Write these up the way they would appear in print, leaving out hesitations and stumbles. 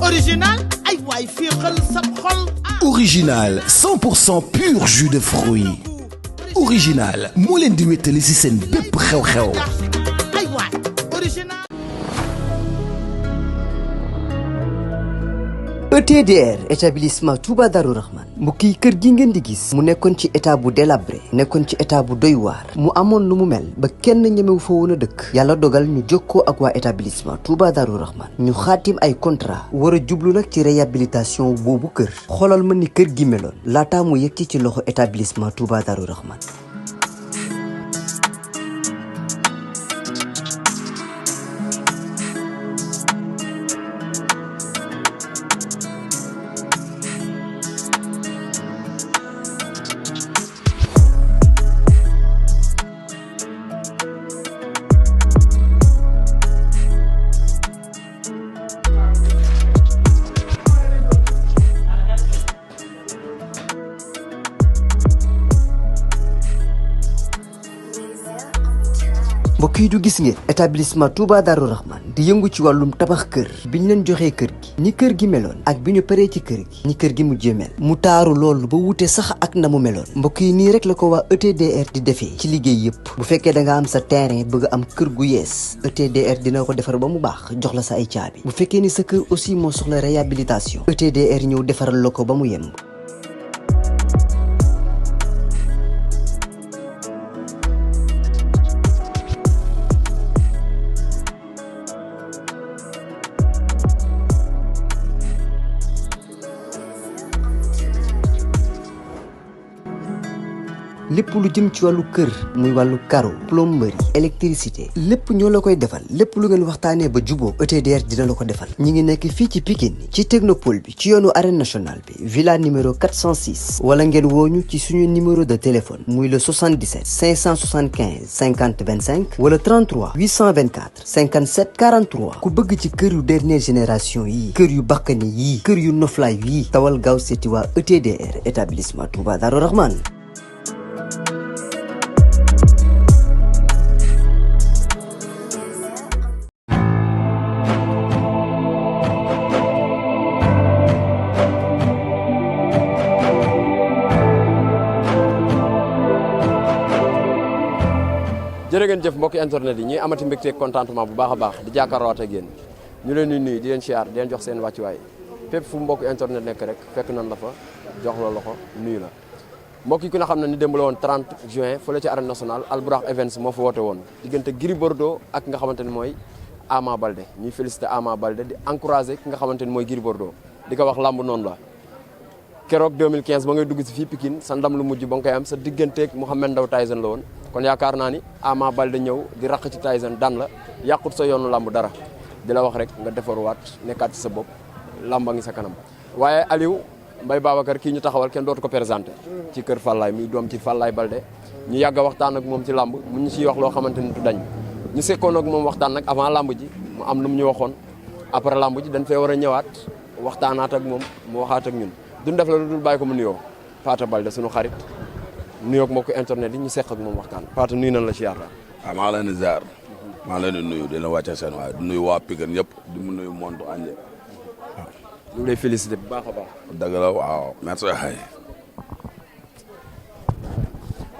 original ay waay féexal sa xol. Original 100% pur jus de fruits. Original moo leen di wéttali ci seen bépp xew-xew. ay waay original. ETDR établissement Touba Darou Rahman mbokk yi kër gi ngeen di gis mu nekkoon ci état bu délabré nekkoon ci état bu doy waar mu amoon lu mu mel ba kenn ñemewu fa woon a dëkk yàlla dogal ñu jokkoo ak waa établissement Touba Darou Rahman ñu xaatim ay contrat war a jublu nag ci réhabilitation boobu kër xoolal ma ni kër gi meloon laataa mu yegg ci loxo établissement Touba Darou Rahman. mbokk yi du gis ngeen établissement Touba Darou Rahman di yëngu ci wàllum tabax kër bi ñu leen joxee kër gi ni kër gi meloon ak bi ñu paree ci kër gi ni kër gi mujjee mel mu taaru loolu ba wute sax ak na mu meloon mbokk yi nii rek la ko waa ETDR di defee ci liggéey yëpp bu fekkee da nga am sa terrain bëgg am kër gu yees ETDR dina ko defar ba mu baax jox la sa ay caabi bu fekkee ni sa kër aussi moo soxla réhabilitation ETDR ñëw defaral la ko ba mu yem. lépp lu jëm ci wàllu kër muy wàllu carreau plomberie électricité lépp ñoo la koy defal lépp lu ngeen waxtaanee ba juboo ETDR dina la ko defal ñi ngi nekk fii ci Pikine ci technopole bi ci yoonu arène nationale bi villa numéro 406 wala ngeen wooñu ci suñu numéro de téléphone muy le 77 575 50 25 wala 33 824 57 43 ku bëgg ci kër yu dernière génération yi kër yu bakkani yi kër yu noflaay yi tawal gaaw seeti waa ETDR établissement Touba Darou Rahman. jërë ngeen jëf mbokki internet yi ñuy amati mbégte contentement bu baax a baax di jàkkaarloowaat ak yéen ñu leen di nuyu di leen siyaar di leen jox seen wàccuwaay fépp fu mbokki internet nekk rek fekk nan la fa jox la loxo nuyu la mbokk yi ku ne xam ne ni démb la woon 30 juin fële ci arène nationale Albourakh Events moo fa woote woon diggante Gris Bordeaux ak nga xamante ni mooy Ama Baldé ñuy félicité Ama Baldé di encouragé ki nga xamante ni mooy Gris Bordeaux di ko wax lamb noonu la keroog 2015 ba ngay dugg si fii Pikine sa ndam lu mujj ba nga koy am sa digganteeg Mouhamed Ndao Tyson la woon kon yaakaar naa ni Ama Baldé ñëw di raq ci Tyson daan la yàqut sa yoonu lamb dara di la wax rek nga defaruwaat nekkaat ci sa bopp lamba ngi sa kanam waaye Aliou Mbaye Babacar kii ñu taxawal kenn dootu ko présenté ci kër Fallaye muy doom ci Fallaye Baldé ñu yàgg a waxtaan ak moom ci lamb mu ñu ciy wax loo xamante ni du dañ ñu sekkoon ak moom waxtaan nag avant lamb ji mu am lu mu ñu waxoon après lamb ji dañ fee war a ñëwaat waxtaanaat ak moom mu waxaat ak ñun duñ def la lu dul bàyyi ko mu nuyoo Pathé Baldé suñu xarit nuyoo ak mbokku internet yi ñu seq ak moom waxtaan Pathé nuyu nañ la ci yaata waaw maa ngi leen di ziar maa ngi leen di nuyu di leen wàcce seen waaye di nuyu waa Pikine ñëpp di mu nuyu monde entier waaw ñu ngi lay félicité bu baax a baax dëgg la waaw merci xay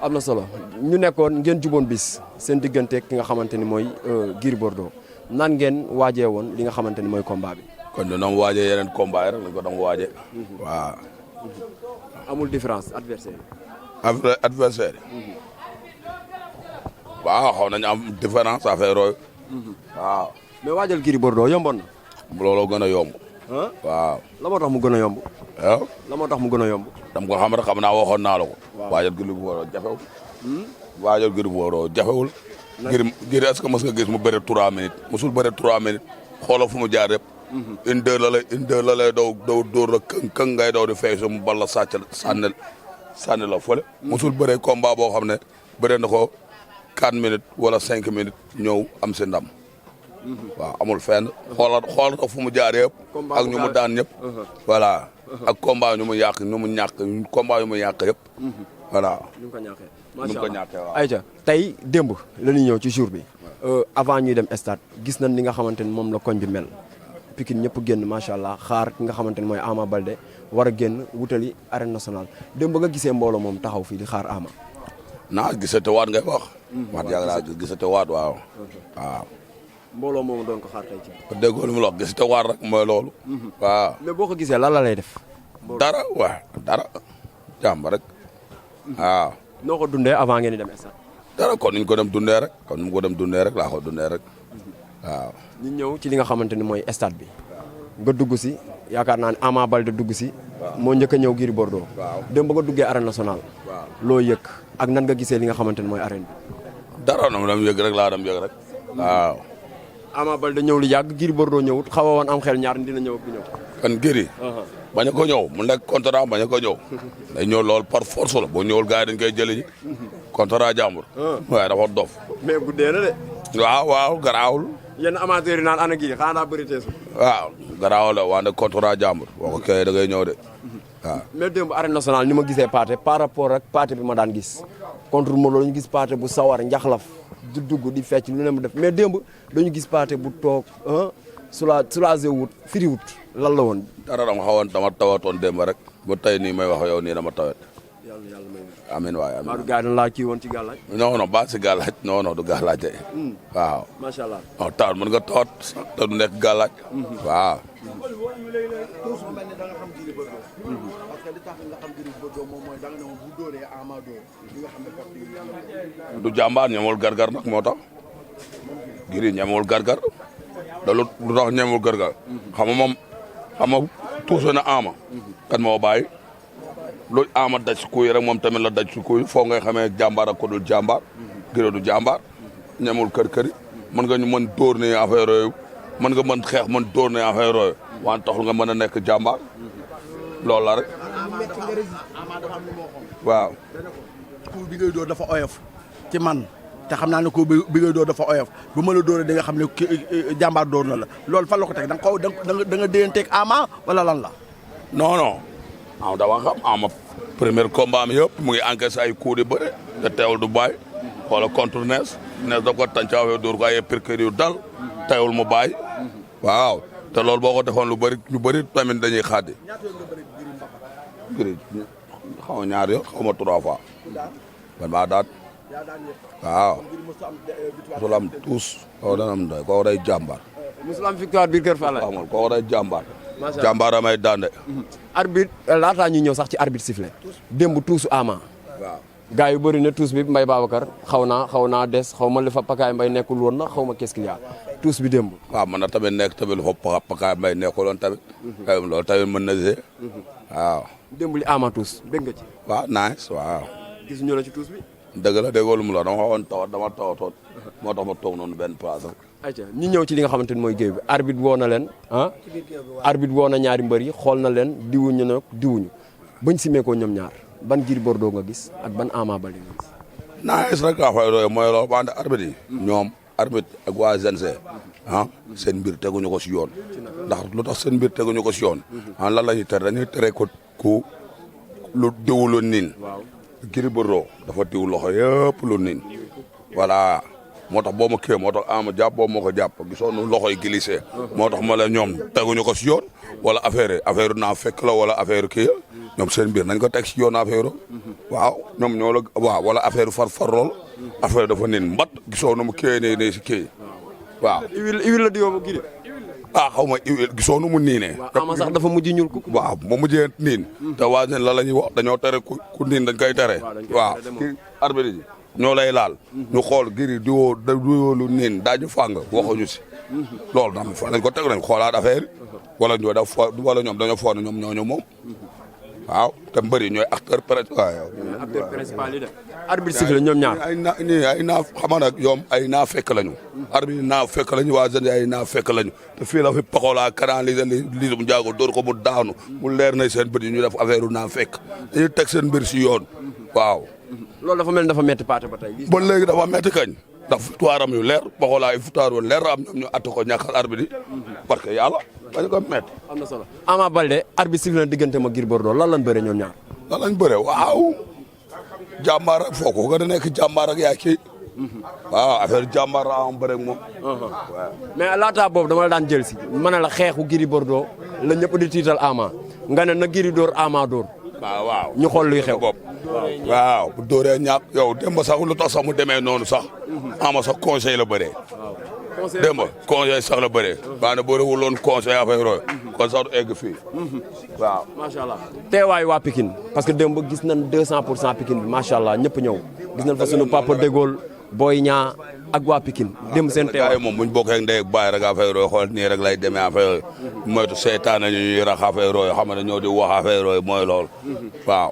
am na solo ñu nekkoon ngeen juboon bis seen diggante ki nga xamante ni mooy Gris Bordeaux nan ngeen waajee woon li nga xamante ni mooy combat bi kon ñu doon waajee yeneen combat yi rek lañ ko doon waajee waaw amul différence adversaire adversaire yi waaw xaw nañu am différence affaire yooyu waaw mais waajal Gris Bordeaux yomboon na looloo gën a yomb waaw la moo tax mu gën a yomb waaw la moo tax mu gën a yomb dam ko xam rek xam naa waxoon naa la ko waajal Gris Bordeaux jafewul waajal Gris Bordeaux jafewul Gris est-ce que mos nga gis mu bëre 3 minutes mosul bëre 3 minutes xoolal fu mu jaar yëpp une deux la lay daw dóor la këng ngay daw di fay su mu balla sànni la fële mosul bëree combat boo xam ne bëree na ko 4 minutes wala 5 minutes ñëw am si ndam waaw amul fenn xoolal fu mu jaar yëpp ak ñu mu daan ñëpp voilà ak combat ñu mu yàq ñu mu ñàkk combat yu mu yàq yëpp voilà ñu ngi ko ñàkkee ñu ko ñàkkee waaw ayca tey démb la ñuy ñëw ci jour bi avant ñuy dem stade gis nañ li nga xamante ni moom la koñ bi mel Pikine ñëpp génn macha allah xaar ki nga xamante ne mooy Ama Baldé war a génn wutali arène nationale dem ba nga gisee mbooloo moom taxaw fii di xaar Ama. naa gisate waat ngay wax. wax yàgg laa gisate waat waaw. waaw. mbooloo moomu doon ko xaar tey ci. déggoo lu mu la wax gisate waat rek mooy loolu. waaw. mais boo ko gisee lan la lay def. dara waaw dara. jàmm rek. waaw. noo ko dundee avant ngeen di dem stade. dara kon niñ ko dem dundee rek kon ni mu ko dem dundee rek laa ko dundee rek. waaw. ñu ñëw ci li nga xamante ni mooy stade bi. nga dugg si yaakaar naa ne Ama Baldé dugg si. moo njëkk a ñëw Gris Bordeaux. waaw dem ba nga duggee arène nationale. waaw loo yëg ak nan nga gisee li nga xamante ni mooy arène bi. dara na mu dem yëg rek laa dem yëg rek. waaw. Ama Baldé ñëw lu yàgg Gris Bordeaux ñëwut xaw a woon am xel ñaar dina ñëw ak du ñëw. kan Gris. bañ a ko ñëw mu nekk contrat bañ a ko ñëw. day ñëw lool par force la boo ñëwul gars yi dañ koy jëli ji. contrat jàmbur. waaye dafa dof. mais guddee na de. waaw garaawul. yenn amateurs yi naan ana Gris xanaa daa bëri teesu. waaw garaawul la wante contrat jàmbur boo ko kayee da ngay ñëw de waaw. mais démb arène nationale ni ma gisee Pathé par rapport ak Pathé bi ma daan gis contre Modou Lô ñu gis Pathé bu sawar njaxlaf du dugg di fecc lu ne mu def mais démb dañu gis Pathé bu toog soulagé wut firi wut lan la woon. dara dama tawatoon démb rek ba tey nii may wax yow nii dama tawet. yàlla may amiin waay amiin. maa du gars yi dañ laa kii woon ci gàllaaj. non ba si gàllaaj non du gàllaaj de. waaw. macha allah. waaw taal mën nga tawat te du nekk gàllaaj. waaw. du jàmbaar ñemewul gargar nag moo tax. Gris ñemewul gargar. da lu tax ñemewul gargar. xam nga moom tuuse na Ama. kan moo bàyyi. lu Ama daj si kuy rek moom tamit la daj si kuy foo ngay xamee jàmbaar ak ko dul jàmbaar. Gris du jàmbaar. ñemewul kër-këri. mën nga ñu mën dóor ne affaire yooyu. mën nga mën xeex mën dóor ne affaire yooyu. wante taxul nga mën a nekk jàmbaar. loolu la rek. waaw. coup bi ngay dóor dafa oyof ci man te xam naa ne coup bi ngay dóor dafa oyof bu ma la dóoree di nga xam ne jàmbaar dóor na la loolu fan la ko teg da nga ko da nga déyanteeg Ama wala lan la. non am dama xam Ama premier combat am yëpp mu ngi encaissé ay coups di bëre te teewul du bàyyi wala contre Nees da ko tàncaawee dóor ko ay percure yu dal teewul mu bàyyi waaw te loolu boo ko defoon lu bëri tamit dañuy xaadi. Gris xaw ma ñaari yoon xaw ma 3 fois man maa daat waaw musul am tous koo dana am doy koo day jàmbaar. musul am victoire biir Kër Fallay. amul koo day jàmbaar. macha allah jàmbaar amay daan de. arbitre laataa ñu ñëw sax ci arbitre sifflé démb tuusu Ama. waaw. gars yu bëri na tuus bi Mbaye Babacar xaw naa des xaw ma li fa Pakaay Mbaye nekkul woon na xaw ma qu'est-ce qu'il y a tuus bi démb. waaw mën na tamit nekk tamit lu fa Pakaay Mbaye nekkul woon tamit. loolu tamit mën na gisee. waaw. démb li Ama tuus bëgg nga ci. waaw nice waaw. gisuñu la ci tuus bi. dëgg la déggoo lu mu la dama waxoon dama tawatoon moo tax ma toog noonu benn place rek. ayca ñu ñëw ci li nga xamante ni mooy géew bi arbitre woo na leen arbitre woo na ñaari mbër yi xool na leen diwuñu nag diwuñu bañ simee ko ñoom ñaar ban Gris Bordeaux nga gis ak ban Ama Baldé nga gis. nice rek laa fay doy mooy loolu wante arbitre yi. ñoom arbitre ak waa GNC seen mbir teguñu ko si yoon. ndax lu tax seen mbir teguñu ko si yoon. lan la ñuy tere dañuy tere ko ku lu diw lu niin. waaw Gris Bordeaux dafa diw loxo yëpp lu niin. voilà moo tax boo ma kii moo tax Ama jàpp boo ma ko jàpp gisoo nu loxo yi glissé. moo tax ma la ñoom teguñu ko si yoon. wala affaire naa fekk la wala affaire kii ñoom seen mbir nañ ko teg si yoon affaire waaw ñoom ñoo la waaw wala affaire far lool. affaire dafa niin mbat gisoo nu mu kii ne si kii waaw. iwil la diwoo Gris. xaw ma gisoo nu mu niinee. waaw Ama sax dafa mujj ñuul kuk. waaw moo mujjee niin. te waa ne la ñuy wax dañoo tere ku niin dañ koy tere. waaw kii arbitre yi ñoo lay laal. ñu xool Gris diwoo lu niin daañu fàng waxuñu si. loolu daal fa lañ ko teg nañ xoolaat affaire wala ñoo def wala ñoom dañoo foog ne ñoom ñooñu moom. waaw te mbëri ñooy acteur principal yi de. arbitre sifflé ñoom ñaar. ay naa xam nag ñoom ay naa fekk lañu. arbitre naa fekk lañu waa jeune ay naa fekk lañu te fii la fi Pokola canalisé lii mu jaago dóor ko mu daanu mu leer na seen bët yi ñu def affaire naa fekk dañuy teg seen mbir si yoon waaw. loolu dafa mel ni dafa metti Pathé ba tey. ba léegi dafa metti kañ ndax victoire am yu leer Pokola ay victoire yu leer am ñoom ñu atte ko ñàkkal arbitre yi parce que yàlla dañu ko metti. am na solo Ama Baldé arbitre sifflé na diggante ma Gris Bordeaux lan lañ bëre ñoom ñaar. lan lañ bëre waaw jàmbaar ak foo ko nga nekk jàmbaar ak yaa kii waaw affaire jàmbaar la am bëre ak moom. mais laata boobu dama la daan jël si ma ne la xeexu Gris Bordeaux la ñëpp di tiital Ama nga ne na Gris dóor Ama dóor. waaw ñu xool luy xew. waaw bu dóoree ñàkk yow démb sax lu tax sax mu demee noonu sax. Ama sax conseil la bëree. démb conseil sax la bëree. waaw ne boo rewul woon conseil affaire yooyu. kon sax du egg fii. waaw. macha allah teewaayu waa Pikine parce que démb gis nañ 200% Pikine bi macha allah ñëpp ñëw gis nañ fa sunu papa Dégol Boy Niang ak waa Pikine démb seen teewaay moom buñ bokkee ak ndey ak baay rek affaire yooyu xool nii rek lay demee affaire yooyu. moytu seetaan nañu ñuy rax affaire yooyu xam nga ñoo di wax affaire yooyu mooy loolu. waaw.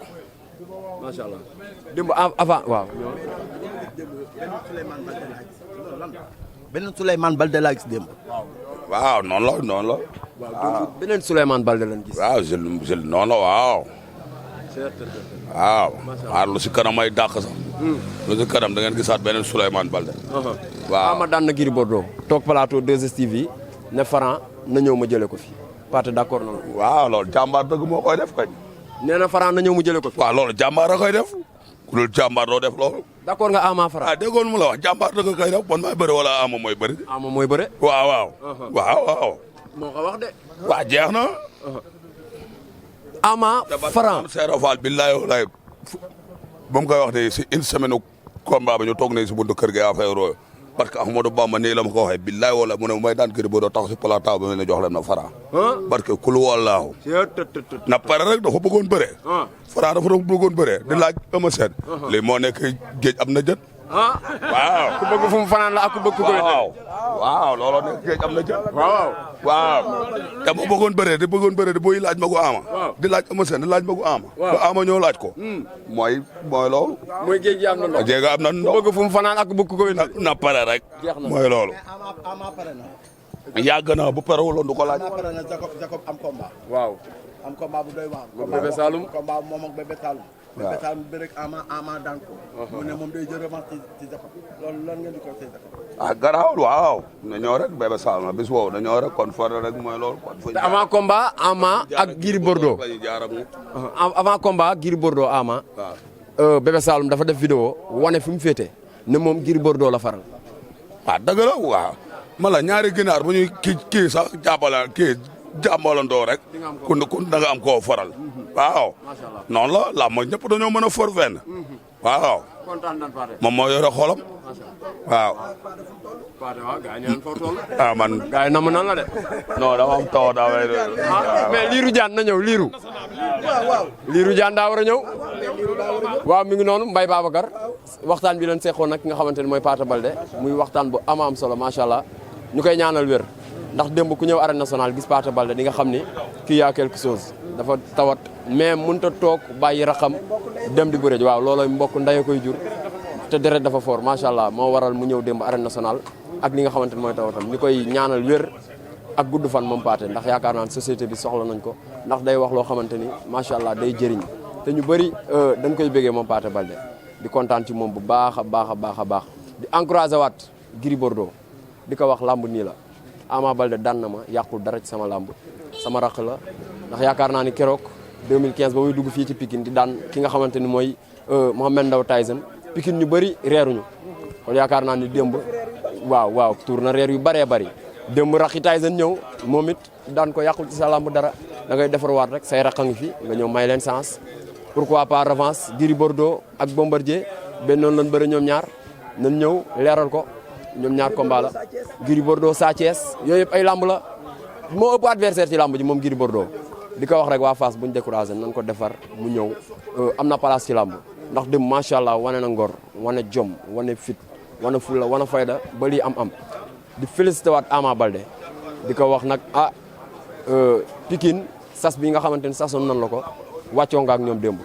macha allah démb avant waaw. beneen Souleymane Balde laa gis démb. waaw noonu la. waaw beneen Souleymane Balde lañ gis. waaw Jules noonu la waaw. waaw lu si kanam ay dàq sax. lu si kanam da ngeen gisaat beneen Souleymane Balde. waaw Ama daan na Gris Bordeaux toog plateau 2STV ne Franc na ñëw ma jëlee ko fi Pathé d'accord na la. waaw loolu jàmbaar dëgg moo koy def kañ. nee na Franc na ñëw mu jëlee ko fi. waaw loolu jàmbaar a koy def. ku dul jàmbaar doo def loolu. d'accord nga Ama Franc. déggoon mu la wax jàmbaar dëgg koy def man maay bëre wala Ama mooy bëri. Ama mooy bëre. waaw. moo ko wax de. waa jeex na. Ama Franc. Seydou Fall billahi walaay ba mu koy wax de si une semaine combat ba ñu toog ne si buntu kër gi affaire yooyu parce que Ahmadou Bamba nii la ma ko waxee billahi wala mu ne may daan Gris Bordeaux tax si plateau ba ne jox leen na Franc. parce que kul wallaahu. na pare rek dafa bëggoon bëre. Franc dafa bëggoon bëre di laaj Eumeu Sène. lii moo nekk géej am na jën. waaw ku bëgg fu mu fanaan la ak ku bëgg ku koy. waaw looloo nekk géej am na jën. waaw. te mu bëggoon bëree di booy laaj ma ko Ama. di laaj Eumeu Sène di laaj ma ko Ama. ba Ama ñëw laaj ko. mooy loolu. mooy géej gi am na ndox. géej gi am na ndox. ku bëgg fu mu fanaan ak ku bëgg ku koy. na pare rek. mooy loolu. Ama pare na. yàgg na bu parewuloon du ko laaj. Ama pare na Jacob am combat. waaw. am combat bu doy waar. Bébé Saloum. combat moom ak Bébé Saloum. waaw Bébé Saloum bi rek Ama daan ko. mu ne moom day jël revanche ci Jacob loolu lan ngeen di ko tey Jacob. garaawul waaw. na ñëw rek Bébé Saloum bis woowu na ñëw rek kon far rek mooy loolu. te avant combat Ama ak Gris Bordeaux. avant combat Gris Bordeaux Ama. Bébé Saloum dafa def vidéo wane fi mu féete ne moom Gris Bordeaux la faral. dëgg la waaw. mala ñaari ginaar bu ñuy kii sax jàmbalandoo rek. ku da nga am koo faral. waaw. noonu la làmb ñëpp dañoo mën a for fenn. waaw. moom moo yore xolam. waaw. man. gars yi namm nan la de. non dafa am taw daa may. mais Lirou Diane na ñëw Lirou. Lirou Diane daa war a ñëw. waaw mi ngi noonu Mbaye Babacar waxtaan bi leen seqoon nag ki nga xamante ne mooy Pathé Baldé muy waxtaan bu am solo macha allah ñu koy ñaanal wér ndax démb ku ñëw arène nationale gis Pathé Baldé di nga xam ni kii yaa quelque chose dafa tawat mais mënut a toog bàyyi raxam dem di bëre waaw loolooy mbokk ndey koy jur te deret dafa fort macha allah moo waral mu ñëw démb arène nationale ak li nga xamante ne mooy tawatam ñu koy ñaanal wér ak gudd fan moom Pathé ndax yaakaar naa société bi soxla nañ ko ndax day wax loo xamante ni macha allah day jëriñ te ñu bëri dañ koy bëggee moom Pathé Baldé di kontaan ci moom bu baax a baax di encouragé waat Gris Bordeaux di ko wax lamb nii la Ama Baldé daan na ma yàqul dara ci sama lamb sama raq la ndax yaakaar naa ni keroog 2015 ba muy dugg fii ci Pikine di daan ki nga xamante ni mooy Mohamed Ndao Tyson Pikine ñu bëri reeruñu kon yaakaar naa ni démb waaw tour na reer yu bëree bëri démb raqi Tyson ñëw moom it daan ko yàqul ci sa lamb dara da ngay defarwaat rek say raqa ngi fi nga ñëw may leen chance pourquoi pas revanche Gris Bordeaux ak Bombardier benn noonu lañ bëri ñoom ñaar nañ ñëw leeral ko ñoom ñaar combat la Gris Bordeaux Sa Thiès yooyu yëpp ay lamb la moo ëpp adversaire ci lamb ji moom Gris Bordeaux di ko wax rek waa Fass buñ découragé nañ ko defar mu ñëw am na place ci lamb ndax dem macha allah wane na ngor wane jom wane fit wane fulla wane fayda ba lii am di félicité waat Ama Baldé di ko wax nag Pikine sas bi nga xamante ni sasoon nan la ko wàccoo nga ak ñoom démb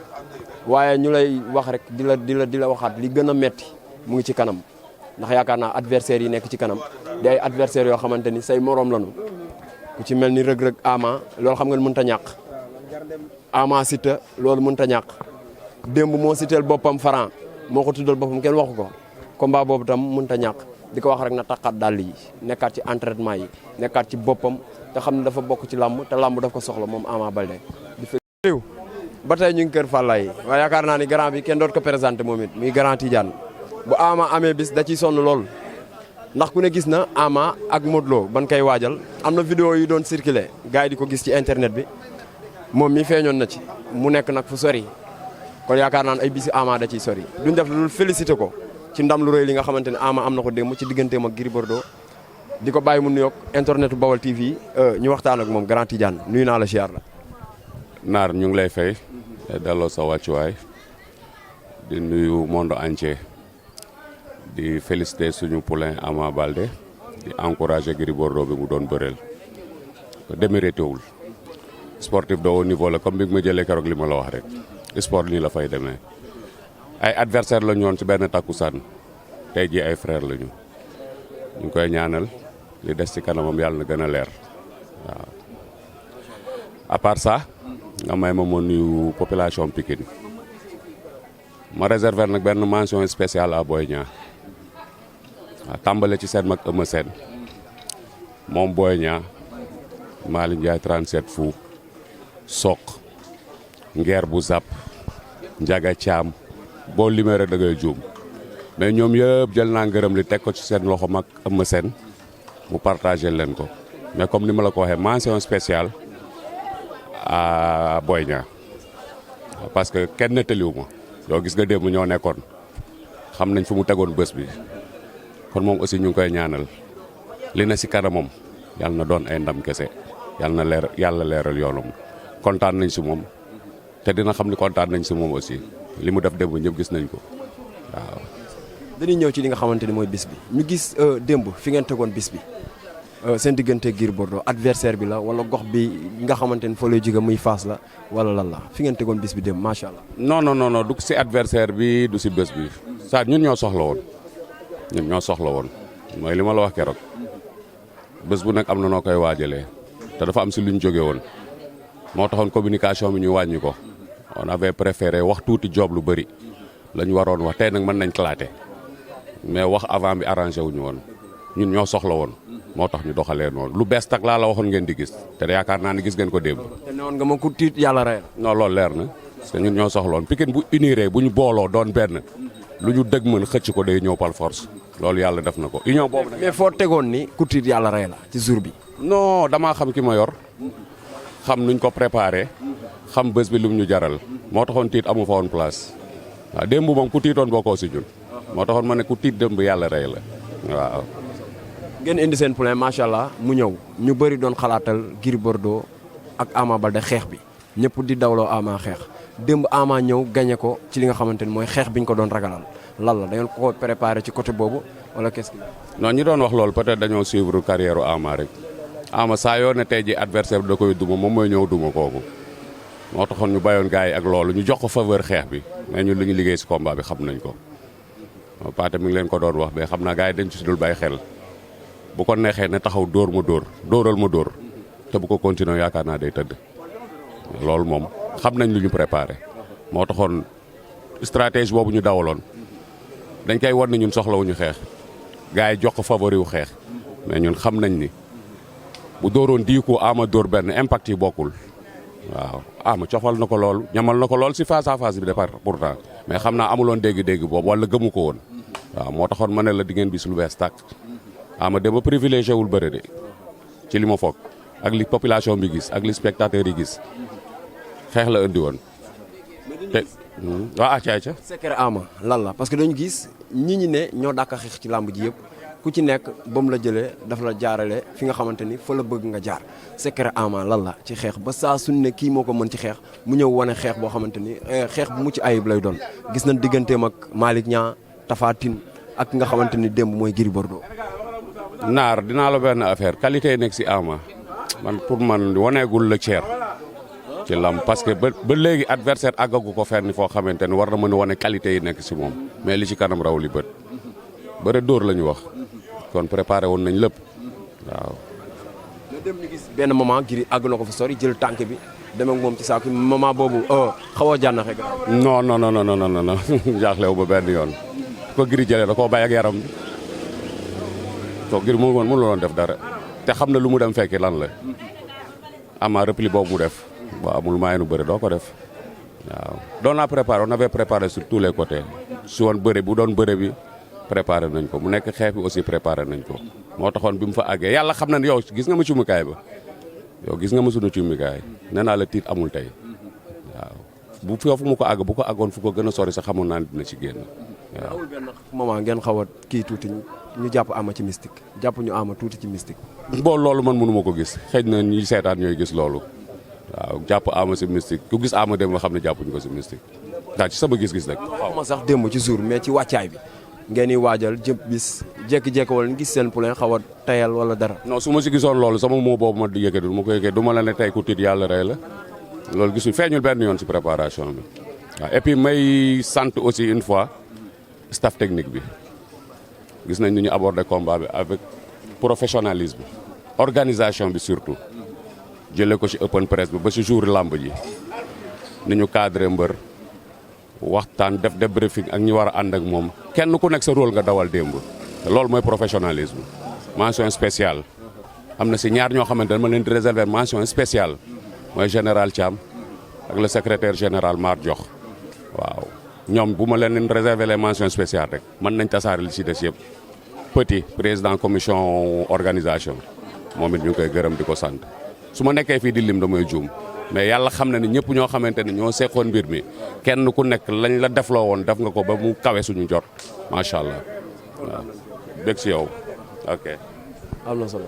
waaye ñu lay wax rek di la waxaat li gën a metti mu ngi ci kanam ndax yaakaar naa adversaires yi nekk ci kanam di ay adversaires yoo xamante ni say moroom lañu ku ci mel ni rëg-rëg Ama loolu xam nga mënut a ñàkk Ama Siteu loolu mënut a ñàkk démb moo siteel boppam Franc moo ko tuddal boppam kenn waxu ko combat boobu tam mënut a ñàkk di ko wax rek na taxaat dàll yi nekkaat ci entraînement yi nekkaat ci boppam te xam ne dafa bokk ci làmb te làmb daf ko soxla moom Ama Baldé di fekk ba tey ñu ngi kër Fallaye waaye yaakaar naa ni grand bi kenn doot ko présenté moom it muy grand Tidiane bu Ama amee bis da ciy sonn lool ndax ku ne gis na Ama ak Modou Lo ban koy waajal am na vidéo yu doon circulé gars yi di ko gis ci internet bi moom mi feeñoon na ci mu nekk nag fu sori kon yaakaar naan ay bisi Ama da ciy sori duñ def lu félicité ko ci ndam lu rëy li nga xamante ne Ama am na ko démb ci digganteem ak Gris Bordeaux di ko bàyyi mu nuyoog internetu Bawal TV ñu waxtaan ak moom Grand Tidiane nuyu naa la siyaar la. Naar ñu ngi lay fay delloo sa wàccuwaay di nuyu monde entier di féliciter suñu poulain Ama Baldé di encourager Gris Bordeaux bi mu doon bëreel démérité wul sportif de haut niveau la comme bi ma jëlee keroog li ma la wax rek sport nii la fay demee ay adversaire la ñu woon ci benn takkusaan tey jii ay frère la ñu ngi koy ñaanal li des ci kanamam yàlla na gën a leer waaw à part ça nga may ma nuyu population Pikine ma réserver nag benn mention spéciale à Boy Niang waaw tàmbale ci seen mag Eumeu Sène moom Boy Niang Malick Ndiaye 37 fu Sokh Nguer bu Zap Ndiaga Thiam boo liméré da ngay juum mais ñoom yëpp jël naa ngërëm li teg ko ci seen loxo mag Eumeu Sène mu partagé leen ko mais comme ni ma la ko waxee mention spéciale à Boy Niang parce que kenn nettaliwu ma yow gis nga démb ñoo nekkoon xam nañ fu mu tegoon bés bi kon moom aussi ñu ngi koy ñaanal li na si kanamam yàlla na doon ay ndam kese yàlla na leer yàlla leeral yoonam kontaan nañ si moom te dina xam ni kontaan nañ si moom aussi li mu def démb ñëpp gis nañ ko waaw. dañuy ñëw ci li nga xamante ni mooy bis bi ñu gis démb fi ngeen tegoon bis bi seen diggante Gris Bordeaux adversaire bi la wala gox bi nga xamante ni fa lay jóge muy Fass la wala lan la fi ngeen tegoon bis bi démb macha allah. non du si adversaire bi du si bés bi saa ñun ñoo soxla woon mooy li ma la wax keroog bés bu nekk am na noo koy waajalee te dafa am si luñ jóge woon moo taxoon communication bi ñu wàññi ko on avait préféré wax tuuti job lu bëri la ñu waroon wax tey nag mën nañ claté mais wax avant bi arrangé wuñu woon ñun ñoo soxla woon moo tax ñu doxalee noonu lu bees tak laa la waxoon ngeen di gis te yaakaar naa ne gis ngeen ko démb. te ne woon nga ma ku tiit yàlla rey. non loolu leer na parce que ñun ñoo soxla woon Pikine bu uniree bu ñu booloo doon benn lu ñu dëgg mën xëcc ko day ñëw par force loolu yàlla def na ko union boobu nag. mais foo tegoon ni ku tiit yàlla rey la ci jour bi. non damaa xam ki ma yor xam nuñ ko préparé xam bés bi lu mu ñu jaral moo taxoon tiit amu fa woon place waaw démb moom ku tiitoon bokkoo si ñun moo taxoon ma ne ku tiit démb yàlla rey la waaw. ngeen indi seen poulain macha allah mu ñëw ñu bëri doon xalaatal Gris Bordeaux ak Ama Baldé xeex bi ñëpp di dawloo Ama xeex démb Ama ñëw gagné ko ci li nga xamante ni mooy xeex bi ñu ko doon ragalal lan la da ngeen ko préparé ci côté boobu wala qu'est-ce que. non ñi doon wax loolu peut-être dañoo suivre carrière Ama rek Ama saa yoo ne tey ji adversaire bi da koy duma moom mooy ñëw duma kooku moo taxoon ñu bàyyoon gars yi ak loolu ñu jox ko faveur xeex bi mais ñun lu ñu liggéey si combat bi xam nañ ko Pathé mi ngi leen ko doon wax mais xam naa gars yi dañ ci dul bàyyi xel. bu ko neexee ne taxaw dóor ma dóor dóoral ma dóor te bu ko continuer yaakaar naa day tëdd loolu moom xam nañ lu ñu préparé moo taxoon stratégie boobu ñu dawaloon dañ koy wan ne ñun soxlawuñu xeex gars yi jox ko favori wu xeex mais ñun xam nañ ni bu dóoroon diiku Ama dóor benn impact yi bokkul waaw Ama cofal na ko lool ñamal na ko lool si face à face bi départ pourtant mais xam naa amuloon dégg-dégg boobu wala gëmu ko woon waaw moo taxoon ma ne la di ngeen bis lu bees tàkk Ama dama privilégié wul bëre de ci li ma foog ak li population bi gis ak li spectateurs yi gis xeex la indi woon te waaw ca secret Ama lan la parce que dañu gis ñi ne ñoo dàq xeex ci làmb ji yëpp ku ci nekk ba mu la jëlee dafa la jaarale fi nga xamante ni fa la bëgg nga jaar secret Ama lan la ci xeex ba saa suñ ne kii moo ko mën ci xeex mu ñëw wane xeex boo xamante ni xeex bu mucc ayib lay doon gis nañ digganteem ak Malick Niang Tapha Tine ak nga xamante ni démb mooy Gris Bordeaux. Naar dinaa la benn affaire qualité yi nekk si Ama man pour man waneegul la ceer ci lamb parce que ba léegi adversaire àggagu ko fenn foo xamante ni war na mën a wane qualité yi nekk si moom mais li ci kanam raw li bët bëre dóor la ñu wax kon préparé woon nañ lépp waaw. mais dem ñu gis benn moment Gris àgg na ko fa sori jël tànk bi dem ak moom ci saako moment boobu xaw a jànnaxe ga. non jaaxlewu ba benn yoon ko Gris jëlee da koo bàyyi ak yaram bi. Gris mënu loon def dara te xam na lu mu dem fekki lan la Ama repli boobu mu def waaw amul maa nu bëri doo ko def waaw doon naa préparé on avait préparé sur tous les côtés su woon bëre bu doon bëre bi préparé nañ ko mu nekk xeex bi aussi préparé nañ ko moo taxoon bi mu fa àggee yàlla xam na ne yow gis nga ma cumikaay ba yow gis nga ma sunu cumikaay nee naa la tiit amul tey waaw bu foofu mu ko àgg bu ko àggoon fu ko gën a sori sax xamoon naa ne dina ci génn waaw. amul benn moment ngeen xaw a kii tuuti ñu jàpp Ama ci mystique jàpp ñu Ama tuuti ci mystique. bon loolu man mënu ma ko gis xëy na ñi seetaan ñooy gis loolu waaw jàpp Ama si mystique ku gis Ama dem nga xam ne jàppuñu ko si mystique ndax ci sama gis-gis rek. xaw ma sax démb ci jour mais ci wàccaay bi ngeen di waajal jëm bis jékki-jékki wala ñu gis seen poulain xaw a tayal wala dara. non su ma si gisoon loolu sama moo boobu ma yëkkati du ma ko yëkkati du ma la ne tey ku tiit yàlla rey la loolu gisul feeñul benn yoon si préparation bi waaw et puis may sant aussi une fois staff technique bi gis nañ ni ñu aborder combat bi avec professionnalisme organisation bi surtout jëlee ko ci open press bi ba ci jour làmb ji ni ñu cadré mbër waxtaan def débriefing ak ñi war a ànd ak moom kenn ku nekk sa rôle nga dawal démb te loolu mooy professionnalisme mention spéciale am na si ñaar ñoo xamante ne ma leen di réserver mention spéciale mooy général Thiam ak le secrétaire général Mar Diox waaw ñoom bu ma leen réserver les mentions spéciales rek mën nañ tasaare li ci des yëpp petit président commission organisation moom it ñu ngi koy gërëm di ko sant su ma nekkee fii di lim damay juum mais yàlla xam na ni ñëpp ñoo xamante ne ñoo seqoon mbir mi kenn ku nekk lañ la defloo woon def nga ko ba mu kawe suñu jot macha allah waaw bég si yow ok. am na solo.